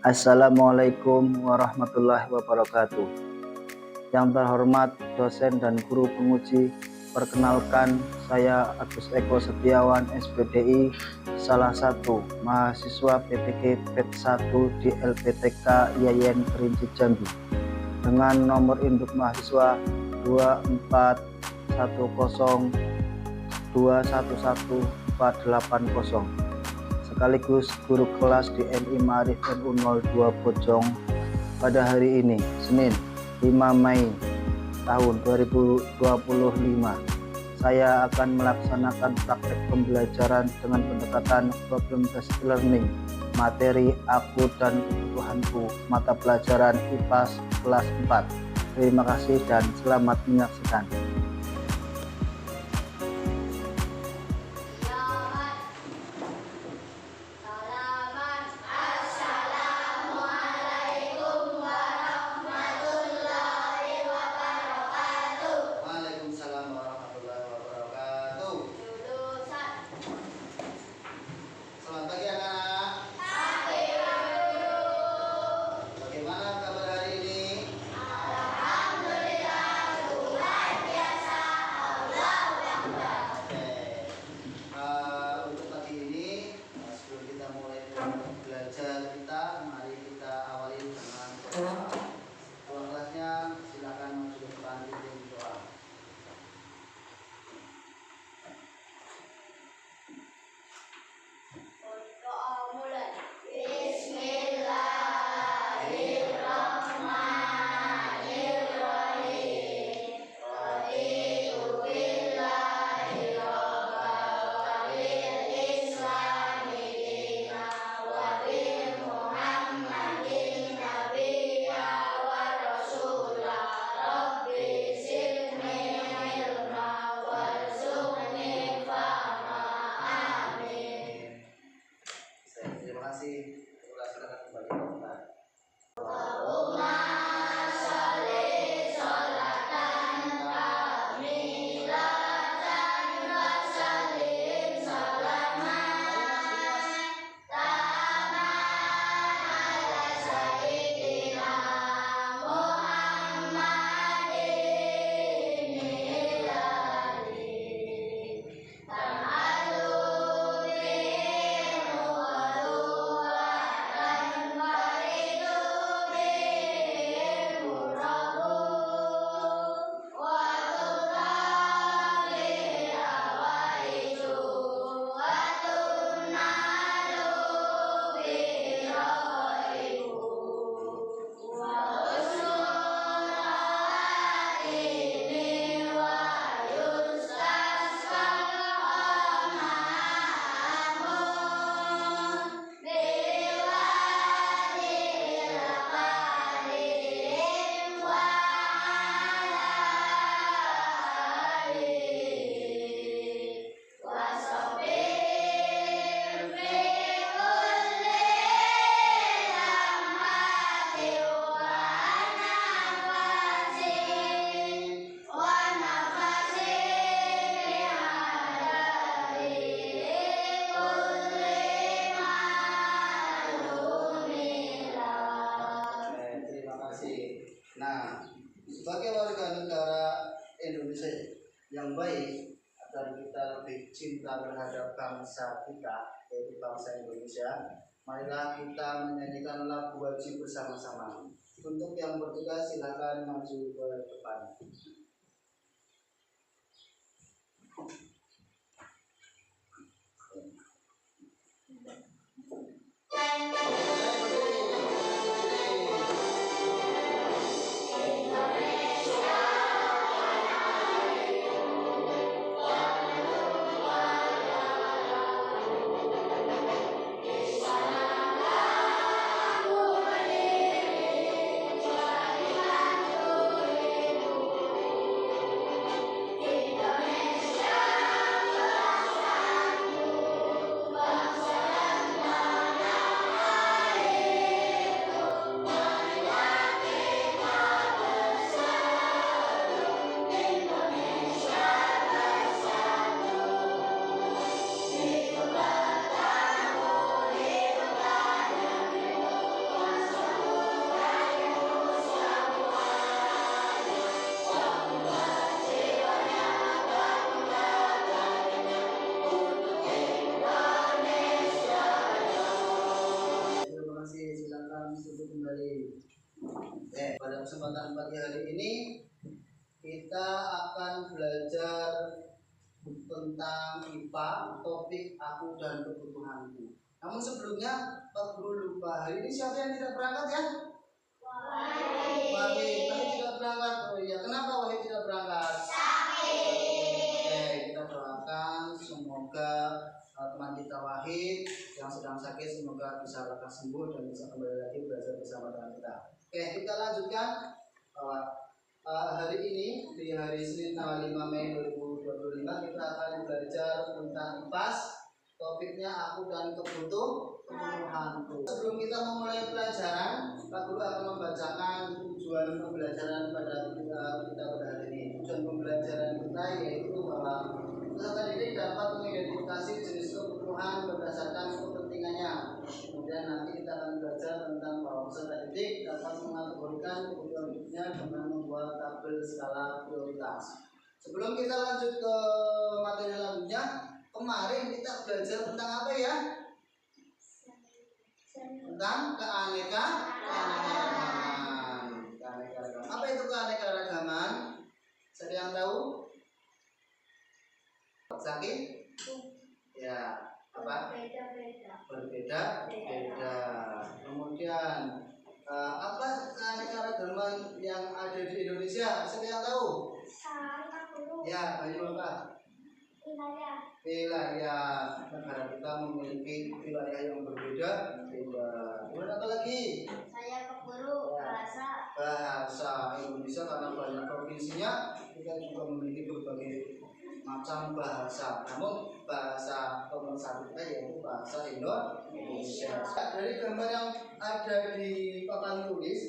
Assalamualaikum warahmatullahi wabarakatuh. Yang terhormat dosen dan guru penguji, perkenalkan saya Agus Eko Setiawan SPDI, salah satu mahasiswa PPG PET 1 di LPTK IAIN Kerinci Jambi, dengan nomor induk mahasiswa 24102114880, sekaligus guru kelas di NI Ma'arif NU 02 Bojong. Pada hari ini, Senin 5 Mei tahun 2025, saya akan melaksanakan praktek pembelajaran dengan pendekatan problem based learning, materi aku dan kebutuhanku, mata pelajaran IPA kelas 4. Terima kasih dan selamat menyaksikan. Mari kita awali dengan doa. Tuan kelasnya silakan maju ke depan pimpin doa. Doa mulai. Bismillahirrahmanirrahim. Raditu billahi rabban wa bil islami dinan wa bil muhammadin nabiyya wa rasula. Rabbi zidni ilma warzuqni fahma. Amin. Terima kasih. Silakan kembali ke tempat. Allahumma sholli sholatan kamilatan wa sallim salaman taman ala sayyidina Muhammadin ilali tam'alu bil muwaluatan faridu bil murabu wa turabi awaitu wa tunalu biraibu wa usnulaini wa yustasqal amamun biwadil qadim wa ala alihi wa sahbihi fi kulli lamhatin wa nafasin bi'adadi kulli ma'lumilah. Terima kasih. Nah, sebagai warga negara Indonesia yang baik, agar kita lebih cinta terhadap bangsa kita, yaitu bangsa Indonesia, marilah kita menyanyikan lagu wajib bersama-sama. Untuk yang bertugas silakan maju ke depan. Aku berdiri, kembali. Oke, pada kesempatan pagi hari ini kita akan belajar tentang IPA, topik aku dan kebutuhanku. Namun sebelumnya Pak Guru lupa, hari ini siapa yang tidak berangkat ya? Wahid. Wahid tidak berangkat. Oh iya, kenapa Wahid tidak berangkat? Oke, kita doakan semoga teman kita Wahid yang sedang sakit semoga bisa lekas sembuh dan bisa kembali lagi belajar bersama dengan kita. Oke, kita lanjutkan bahwa hari ini di hari Senin tanggal 5 Mei 2025 kita akan belajar tentang IPAS. Topiknya aku dan kebutuhanku. Sebelum kita memulai pelajaran, Pak Guru akan membacakan tujuan pembelajaran pada kita pada hari ini. Tujuan pembelajaran kita yaitu bahwa peserta didik dapat mengidentifikasi jenis kebutuhan berdasarkan kepentingannya. Kemudian nanti kita akan belajar tentang bahwa peserta didik dapat mengategorikan kebutuhan hidupnya dengan membuat tabel skala prioritas. Sebelum kita lanjut ke materi selanjutnya, kemarin kita belajar tentang apa ya? Tentang keanekaragaman. Apa itu keanekaragaman? Siapa yang tahu? Sakit? Ya, apa? Berbeda. Kemudian apa keanekaragaman yang ada di Indonesia? Siapa yang tahu? Ya, Bayu Kak. Wilayah negara kita memiliki wilayah yang berbeda. Kemudian apa lagi? Saya keburu Bahasa Indonesia karena banyak provinsinya, kita juga memiliki berbagai macam bahasa. Namun bahasa pemersatu kita yaitu bahasa Indonesia. Dari gambar yang ada di papan tulis,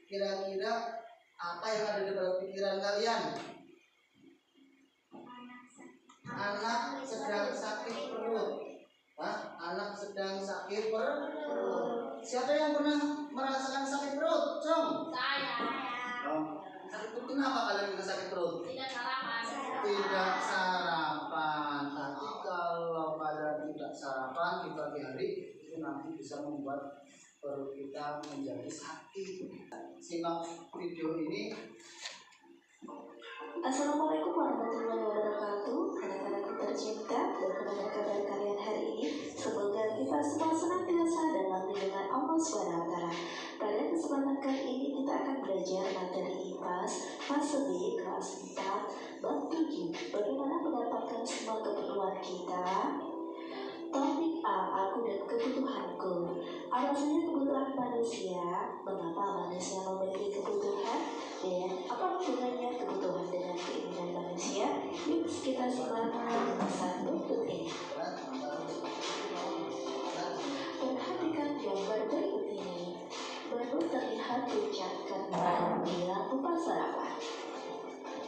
kira-kira apa yang ada di dalam pikiran kalian? Anak sedang sakit perut. Anak sedang sakit perut. Siapa yang pernah merasakan sakit perut? Cong. saya Sakit perut kenapa kalian bisa sakit perut? tidak sarapan. Tidak sarapan. Tapi kalau kalian tidak sarapan di pagi hari itu nanti bisa membuat perut kita menjadi sakit. Simak video ini. Assalamualaikum warahmatullahi wabarakatuh. Anak-anakku tercinta, bagaimana kabar kalian hari ini? Semoga kita semua senantiasa dalam lindungan Allah SWT. Pada kesempatan kali ini kita akan belajar materi IPAS fase B kelas 4 bab 7. Bagaimana mendapatkan semua keperluan kita? Topik A, aku dan kebutuhanku. Apa saja kebutuhan manusia? Mengapa manusia memiliki kebutuhan? Dan apa hubungannya kebutuhan dengan keinginan manusia? Yuk kita simak pesan berikut ini. Perhatikan gambar berikut ini. Baru terlihat puncak karena dia lupa sarapan.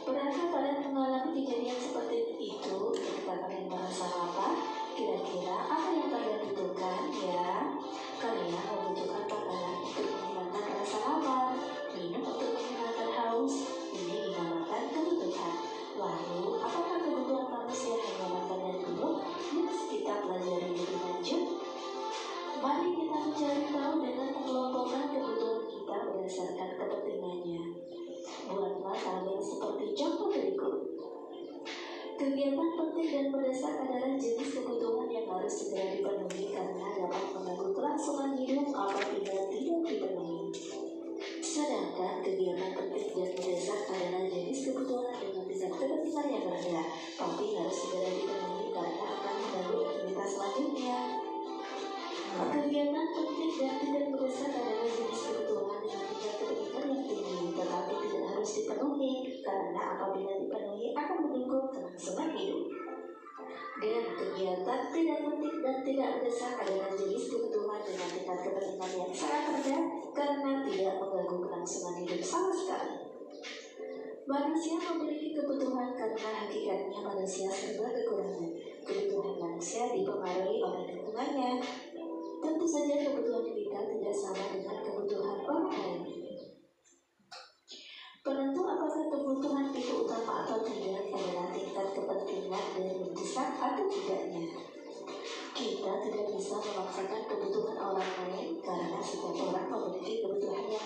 Pernahkah kalian mengalami kejadian seperti itu ketika kalian merasa lapar? Kira-kira apa yang kalian butuhkan ya? Kalian membutuhkan makanan untuk menghilangkan rasa lapar, minum untuk menghilangkan haus. Ini dinamakan kebutuhan. Lalu, apakah kebutuhan manusia hanya makan dan minum? Yuk kita pelajari lebih lanjut. Mari kita mencari tahu dengan mengelompokkan kebutuhan kita berdasarkan kepentingannya. Buatlah tabel seperti contoh berikut. Kegiatan penting dan mendesak adalah jenis kebutuhan yang harus segera dipenuhi karena dapat mengganggu kelangsungan hidup apabila tidak dipenuhi. Sedangkan kegiatan penting dan mendesak adalah jenis kebutuhan dengan tingkat kepentingan yang rendah, tapi harus segera dipenuhi karena akan mengganggu aktivitas selanjutnya. Kegiatan penting dan tidak mendesak adalah jenis kebutuhan dengan tingkat kepentingan yang tinggi, tetapi tidak harus dipenuhi karena apabila dipenuhi akan mengganggu kelangsungan hidup. Dan kegiatan tidak penting dan tidak mendesak adalah jenis kebutuhan dengan tingkat kepentingan yang sangat rendah karena tidak mengganggu kelangsungan hidup sama sekali. Manusia memiliki kebutuhan karena hakikatnya manusia serba kekurangan. Kebutuhan manusia dipengaruhi oleh lingkungannya. Tentu saja kebutuhan kita tidak sama dengan kebutuhan orang lain. Penentu apakah kebutuhan itu utama atau tidak adalah tingkat kepentingan dan mendesak atau tidaknya. Kita tidak bisa memaksakan kebutuhan orang lain karena setiap orang memiliki kebutuhan yang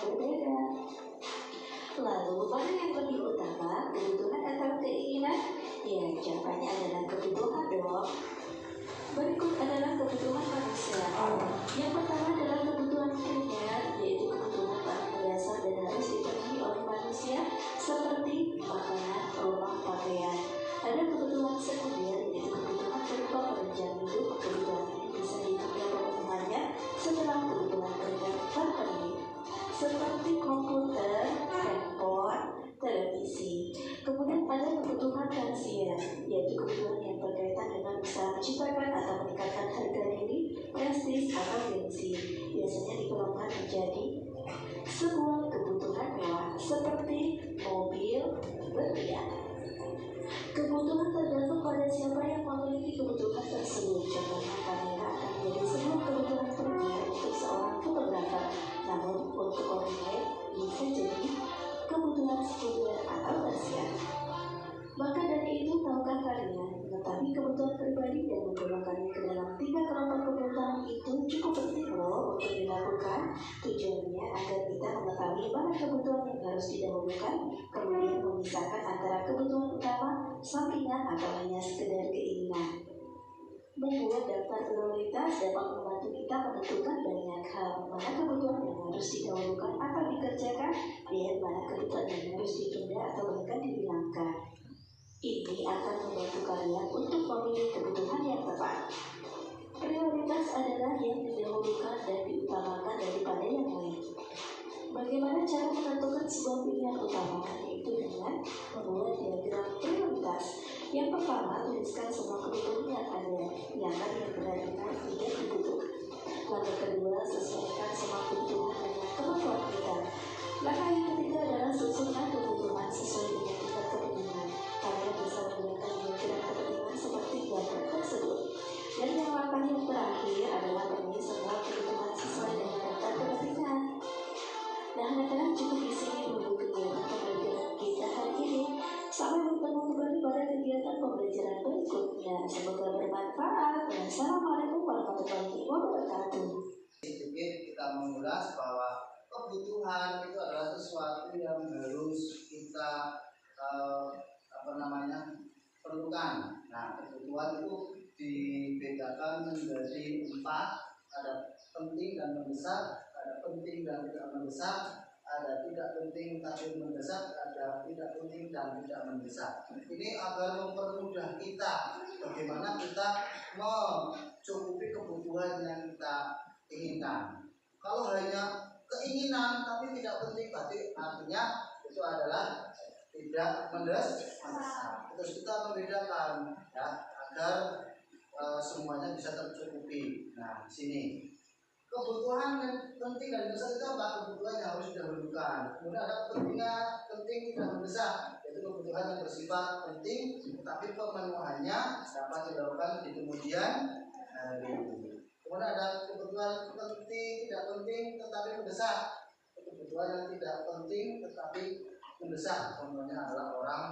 terjadi? Sebuah kebutuhan mewah seperti mobil berlian. Kebutuhan tergantung pada siapa yang memiliki kebutuhan tersebut. Contohnya kamera akan menjadi sebuah kebutuhan primer untuk seorang fotografer, namun untuk orang lain bisa jadi kebutuhan sekunder atau tersier. Maka dari itu, tahukah kalian, mengetahui kebutuhan pribadi dan menggolongkannya ke dalam 3 kelompok kebutuhan itu cukup penting loh untuk dilakukan. Tujuannya agar kita mengetahui mana kebutuhan yang harus didahulukan, kemudian memisahkan antara kebutuhan utama, sampingan, atau hanya sekedar keinginan. Membuat daftar prioritas dapat membantu kita menentukan banyak hal, mana kebutuhan yang harus didahulukan atau dikerjakan, dan mana kebutuhan yang harus ditunda atau bahkan dihilangkan. Ini akan membantu kalian untuk memilih kebutuhan yang tepat. Prioritas adalah yang didahulukan dan diutamakan daripada yang lain. Bagaimana cara menentukan sebuah pilihan utama? Yaitu dengan membuat diagram prioritas. Yang pertama, tuliskan semua kebutuhan yang ada, yang benar-benar tidak dibutuhkan. Langkah kedua, sesuaikan semua kebutuhan dengan kemampuan kita. Langkah yang ketiga adalah susunkan kebutuhan sesuai dengan tingkat kepentingan. Kalian bisa menggunakan diagram kepentingan seperti gambar tersebut. Dan yang langkah yang terakhir adalah menulis semua kebutuhan sesuai dengan daftar kepentingan. Nah, anak-anak cukup di sini dulu kegiatan pembelajaran kita hari ini. Sampai bertemu kembali pada kegiatan pembelajaran berikutnya. Semoga bermanfaat. Wassalamualaikum warahmatullahi wabarakatuh. Sedikit kita mengulas bahwa kebutuhan itu adalah sesuatu yang harus kita perlukan. Nah, kebutuhan itu dibedakan menjadi 4, ada penting dan mendesak, ada penting dan tidak mendesak, ada tidak penting tapi mendesak, ada tidak penting dan tidak mendesak. Ini agar mempermudah kita bagaimana kita mencukupi kebutuhan yang kita inginkan. Kalau hanya keinginan tapi tidak penting, berarti artinya itu adalah tidak mendesak. Terus kita membedakan ya agar semuanya bisa tercukupi. Nah, di sini kebutuhan yang penting dan mendesak itu apa? Kebutuhan yang harus didahulukan. Kemudian ada kepentingan penting tidak mendesak, yaitu kebutuhan yang bersifat penting tetapi pemenuhannya dapat dilakukan di kemudian hari. Kemudian ada kebutuhan penting tidak penting tetapi mendesak, kebutuhan yang tidak penting tetapi mendesak. Contohnya adalah orang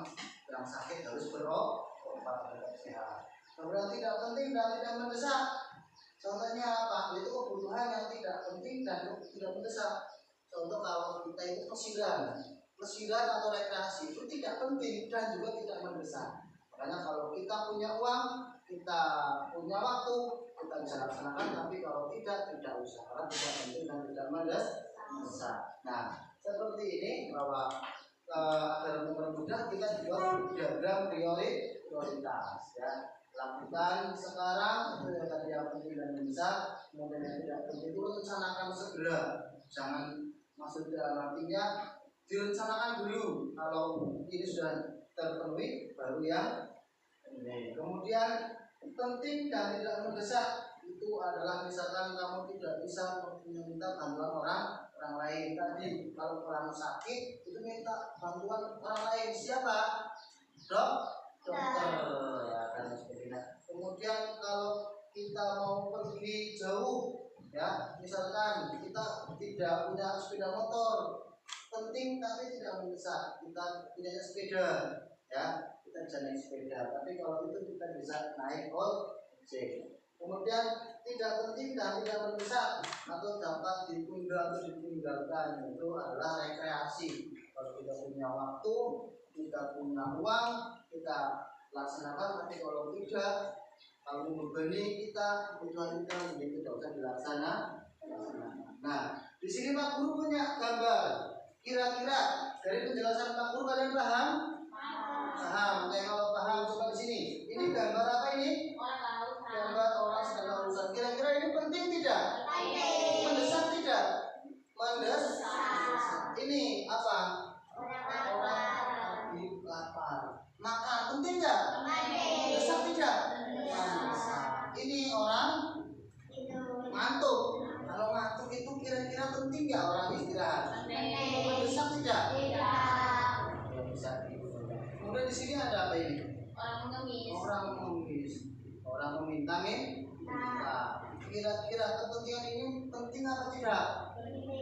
yang sakit harus berobat agar sehat. Kemudian tidak penting dan tidak mendesak. Contohnya apa? Itu kebutuhan yang tidak penting dan tidak mendesak. Contoh kalau kita itu pelesiran atau rekreasi itu tidak penting dan juga tidak mendesak. Makanya kalau kita punya uang, kita punya waktu, kita bisa laksanakan. Tapi kalau tidak usah, karena tidak penting dan tidak mendesak. Nah, seperti ini bahwa agar mempermudah kita buat diagram prioritas ya. Lakukan sekarang itu yang tadi yang penting dan mendesak, kemudian yang tidak penting itu rencanakan segera. Jangan maksud dalam artinya direncanakan dulu. Kalau ini sudah terpenuhi baru yang ini. Kemudian penting dan tidak mendesak itu adalah misalkan kamu tidak bisa meminta bantuan orang lain tadi. Kalau orang sakit itu minta bantuan orang lain, siapa? Dokter ya, dan sebagainya. Kemudian kalau kita mau pergi jauh ya, misalkan kita tidak punya sepeda motor, penting tapi tidak mendesak, kita punya sepeda ya, kita bisa naik sepeda. Tapi kalau itu kita bisa naik ojek. Kemudian tidak penting dan tidak mendesak atau dapat ditunda atau ditinggalkan itu adalah rekreasi. Kalau kita punya waktu, kita punya uang, kita laksanakan. Tapi kalau tidak, kalau membebani kita, kebutuhan kita mungkin tidak usah dilaksanakan. Nah, di sini Pak Guru punya gambar. Kira-kira dari penjelasan Pak Guru kalian paham? Paham. Oke, kalau paham coba di sini. Ini gambar apa ini? Gambar orang sedang lautan. Kira-kira ini penting tidak? Mendesak tidak? Mendesak. Ini apa? Orang lagi lapar. Makan penting tidak? Mendesak tidak? Mendesak. Ini orang ngantuk. Kalau ngantuk itu kira-kira penting penting nggak orang istirahat? Mendesak tidak? Ya, bisa gitu. Kemudian di sini ada apa ini? Orang mengemis. Orang meminta minta. Kira-kira kepentingan ini penting apa tidak?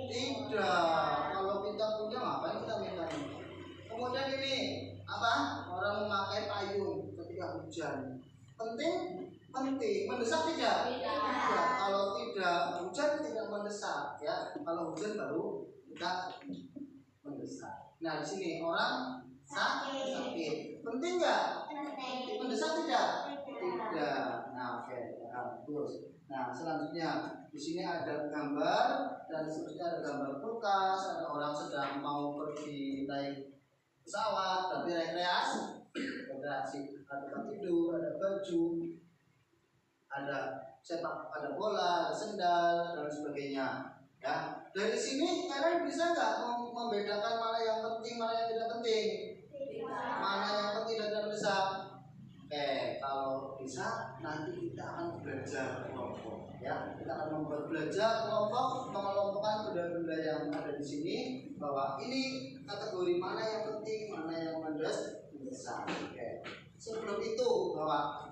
Tidak. Kalau kita punya ngapain kita minta ini? Kemudian ini apa? Orang memakai payung ketika hujan. Penting? Penting. Mendesak tidak? Tidak. Kalau tidak hujan tidak mendesak, ya. Kalau hujan baru kita mendesak. Nah, di sini orang sakit. Penting nggak? Mendesak tidak? Tidak. Nah, oke. Terus. Nah, selanjutnya di sini ada gambar dan seterusnya ada gambar kulkas, ada orang sedang mau pergi naik pesawat tapi rekreasi, ada tempat tidur, ada baju, ada sepak, ada bola, ada sendal dan sebagainya. Ya, dari sini kalian bisa nggak membedakan mana yang penting, mana yang tidak penting, mana yang penting dan tidak mendesak? Oke, kalau bisa nanti kita akan belajar kelompok. Ya, kita akan membuat belajar kelompok, mengelompokkan benda-benda yang ada di sini bahwa ini kategori mana yang penting, mana yang mendesak. Oke. Sebelum itu bahwa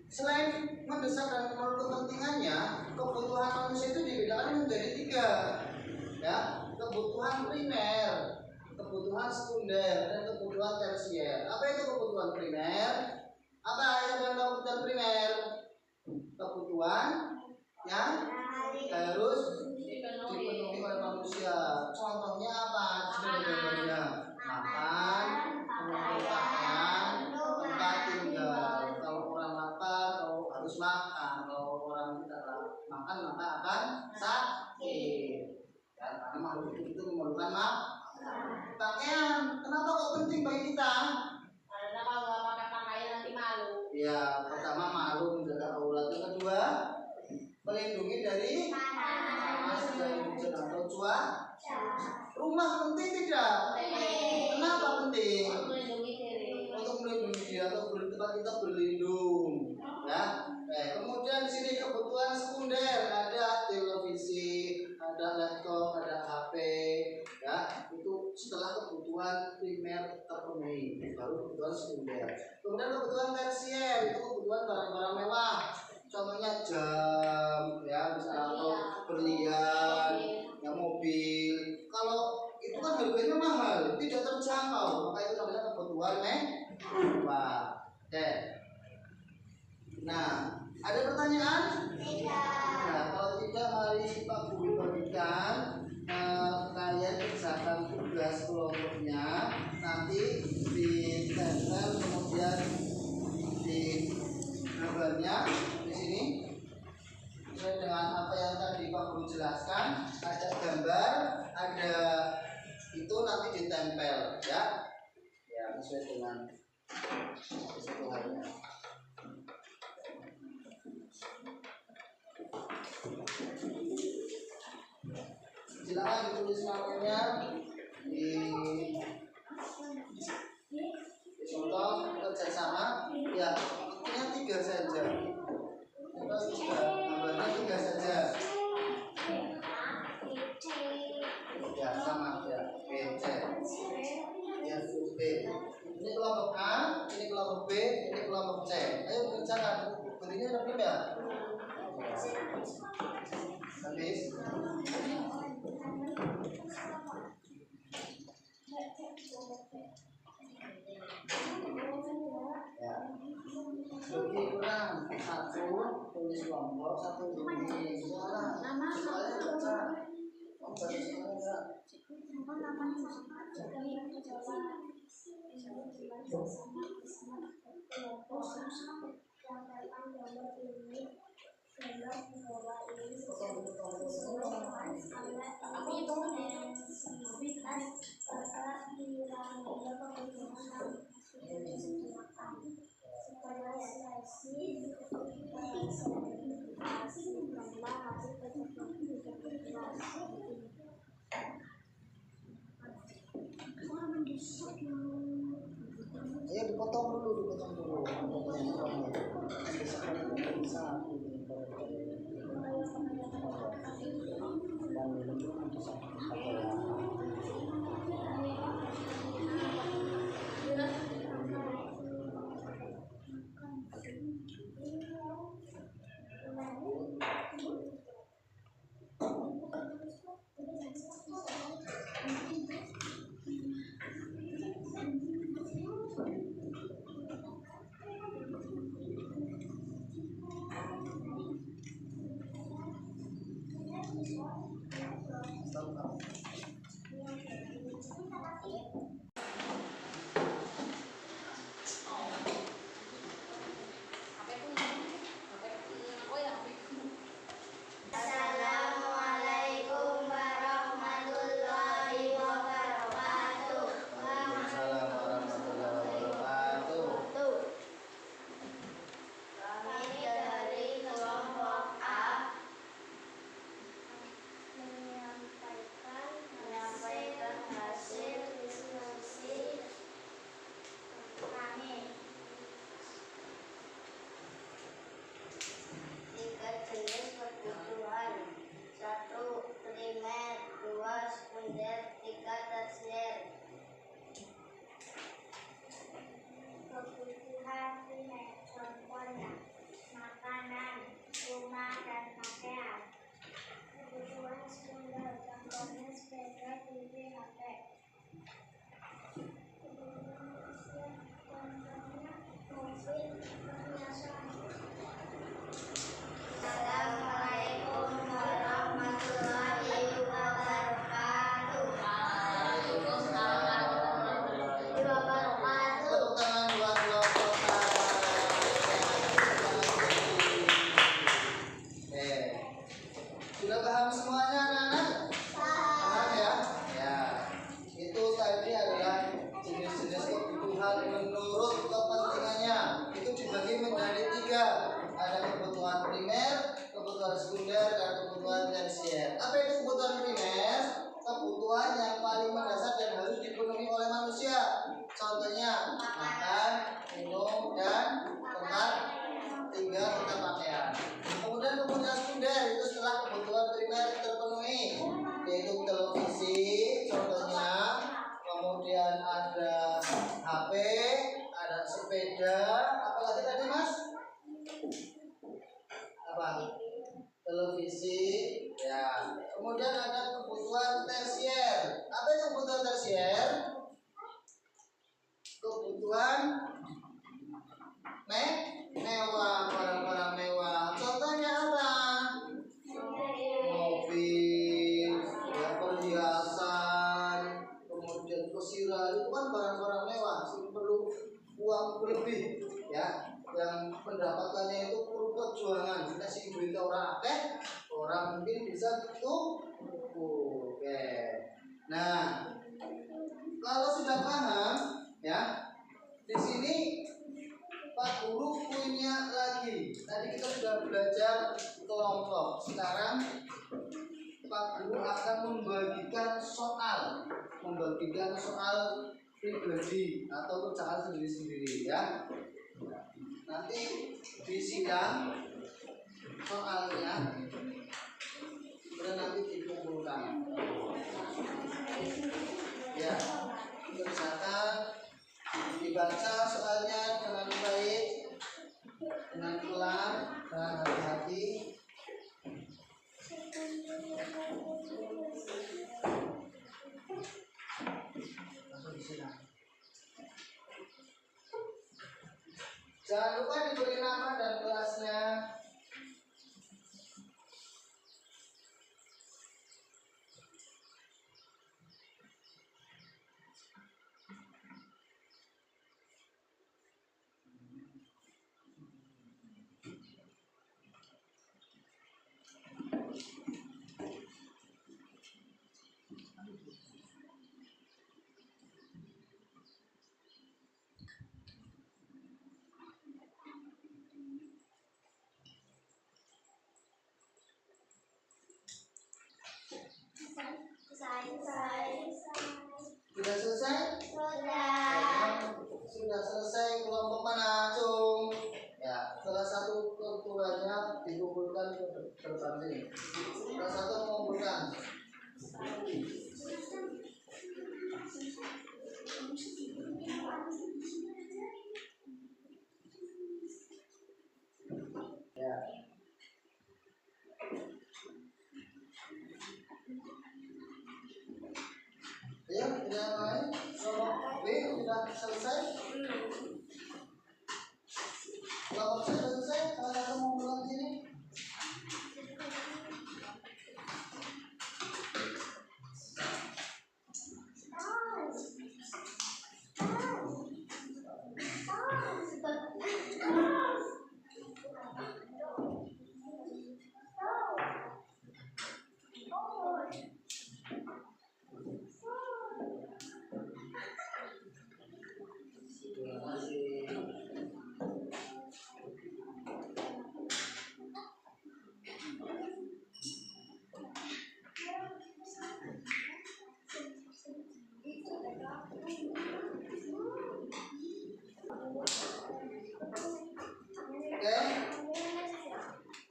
selain mendesak dan menurut kepentingannya, kebutuhan manusia itu dibedakan menjadi 3. Ya, kebutuhan primer, kebutuhan sekunder, dan kebutuhan tersier. Apa itu kebutuhan primer? Apa yang kebutuhan primer? Kebutuhan yang harus dipenuhi oleh manusia. Contohnya apa? Contohnya makan, kemudian pakaian, tempat tinggal. Kalau orang lapar, kalau harus makan. Kalau orang tidak makan, maka akan sakit. Ya, karena makhluk hidup itu memerlukan pakaian. Kenapa kok penting bagi kita? Karena kalau nggak pakai pakaian nanti malu. Ya, pertama malu menjaga aurat. Yang kedua, melindungi dari panas dan hujan atau cuaca. Rumah penting tidak? Kenapa penting? Untuk melindungi diri atau tempat kita berlindung. Ya. Kemudian di sini kebutuhan sekunder, ada televisi, ada laptop, ada HP, ya. Itu setelah kebutuhan primer terpenuhi, baru kebutuhan sekunder. Kemudian kebutuhan tersier, itu kebutuhan barang-barang mewah. Contohnya jam, ya, misalnya atau berlian, ya, mobil. Kalau itu kan harganya mahal, tidak terjangkau, maka itu namanya kebutuhan mewah. Oke. Nah, ada pertanyaan? Nah, kalau tidak, mari Pak Guru bagikan kalian kerjakan tugas kelompoknya, nanti ditempel, kemudian di gambarnya di sini sesuai dengan apa yang tadi Pak Guru jelaskan. Ada gambar, ada itu nanti ditempel, ya, ya, sesuai dengan itu halnya. Silakan ditulis namanya di contoh kerjasama, ya, ini 3 saja. Terus gambarnya 3 saja. Ya, sama ya. B, C. Ya, B. Ini kelompok A, ini kelompok B, ini kelompok C. Ayo kerjakan. Berinya ada belum ya? Habis. Ya. Lebih kurang 1 tulis kelompok, 1 ini. Soalnya baca. Ayo dipotong dulu. Bisa. Sudah paham semuanya anak-anak? Paham ya? Ya. Itu tadi adalah jenis-jenis kebutuhan menurut kepentingannya. Itu dibagi menjadi 3. Ada kebutuhan primer, kebutuhan sekunder, dan kebutuhan tersier. Apa itu kebutuhan primer? Kebutuhan yang paling mendasar dan harus dipenuhi oleh manusia. Contohnya makan, minum, dan tempat tinggal serta pakaian. Kemudian kebutuhan sekunder itu setelah kebutuhan primer terpenuhi, yaitu televisi, contohnya. Kemudian ada HP, ada sepeda, apalagi tadi Mas? Apa? Televisi, ya. Kemudian ada kebutuhan tersier. Apa itu kebutuhan tersier? Kebutuhan mewah, barang-barang mewah. Contohnya apa? Mobil, ya, perhiasan, kemudian kusirah, itu kan barang-barang mewah, perlu uang lebih, ya. Yang pendapatannya itu perlu perjuangan. Kita sih duit orang akeh, orang mungkin bisa tuh. Oke. Nah, kalau sudah paham, ya, di sini Pak Guru punya lagi. Tadi kita sudah belajar kelompok. Sekarang Pak Guru akan membagikan soal pribadi atau kerjaan sendiri-sendiri, ya. Nanti di sidang soalnya kemudian nanti dikumpulkan. Ya, kerjakan, dibaca soalnya dengan baik, dengan pelan dan hati-hati. Langsung di sidang. Jangan lupa diberi nama dan kelasnya. Sudah selesai? Sudah selesai kelompok mana, Cung? Ya, salah satu ketuanya dikumpulkan ke depan sini. Salah satu mengumpulkan. Ya. Ya, yang lain, kelompok B sudah selesai. Kelompok C sudah selesai. Salah satu mengumpulkan sini. Terima kasih. Oke.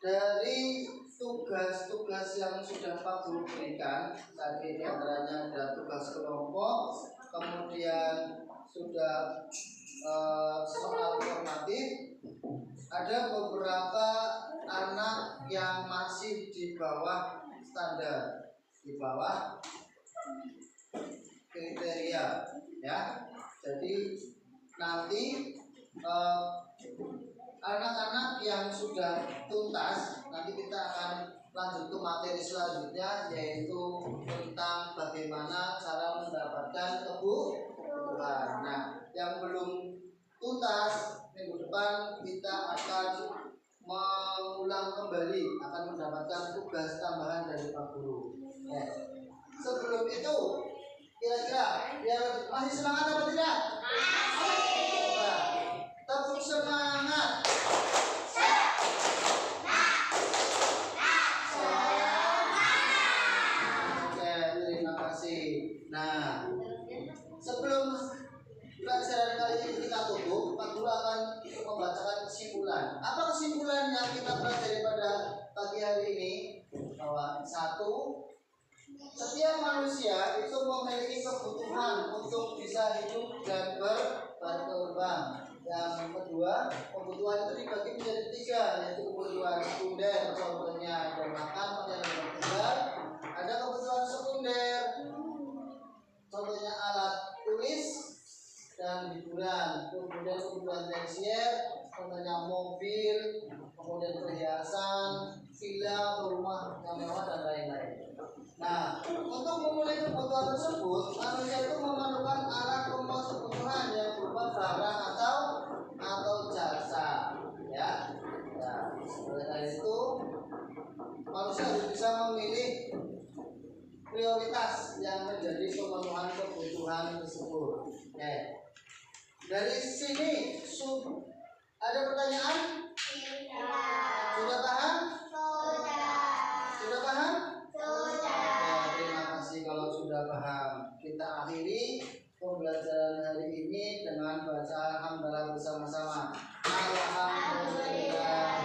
Dari tugas-tugas yang sudah Pak Guru berikan tadi diantaranya ada tugas kelompok, kemudian sudah soal formatif. Ada beberapa anak yang masih di bawah standar, di bawah kriteria, ya. Jadi nanti anak-anak yang sudah tuntas, nanti kita akan lanjut ke materi selanjutnya, yaitu tentang bagaimana cara mendapatkan kebutuhan. Nah, yang belum tuntas, minggu depan kita akan mengulang kembali, akan mendapatkan tugas tambahan dari Pak Guru. Sebelum itu, kira-kira biar masih semangat atau tidak? Coba tepuk semangat. Oke, terima kasih. Nah, sebelum pelajaran kali ini kita tutup, Pak Guru akan membacakan kesimpulan. Apa kesimpulan yang kita pelajari pada pagi hari ini? Bahwa satu, setiap manusia itu memiliki kebutuhan untuk bisa hidup dan berkembang. Yang kedua, kebutuhan itu dibagi menjadi tiga, yaitu kebutuhan sekunder, contohnya ada makan, pakaian, dan tinggal. Ada kebutuhan sekunder, contohnya alat tulis dan hiburan. Kemudian kebutuhan tersier, contohnya mobil, kemudian perhiasan, villa, rumah yang mewah dan lain-lain. Nah, untuk memenuhi kebutuhan tersebut, manusia itu memerlukan arah keempat kebutuhan yang berupa barang atau jasa, ya. Nah, oleh karena itu, manusia harus bisa memilih prioritas yang menjadi pemenuhan kebutuhan tersebut. Oke. Dari sini ada pertanyaan? Sudah paham? Sudah paham? Terima kasih kalau sudah paham. Kita akhiri pembelajaran hari ini dengan baca alhamdulillah bersama-sama. Alhamdulillah.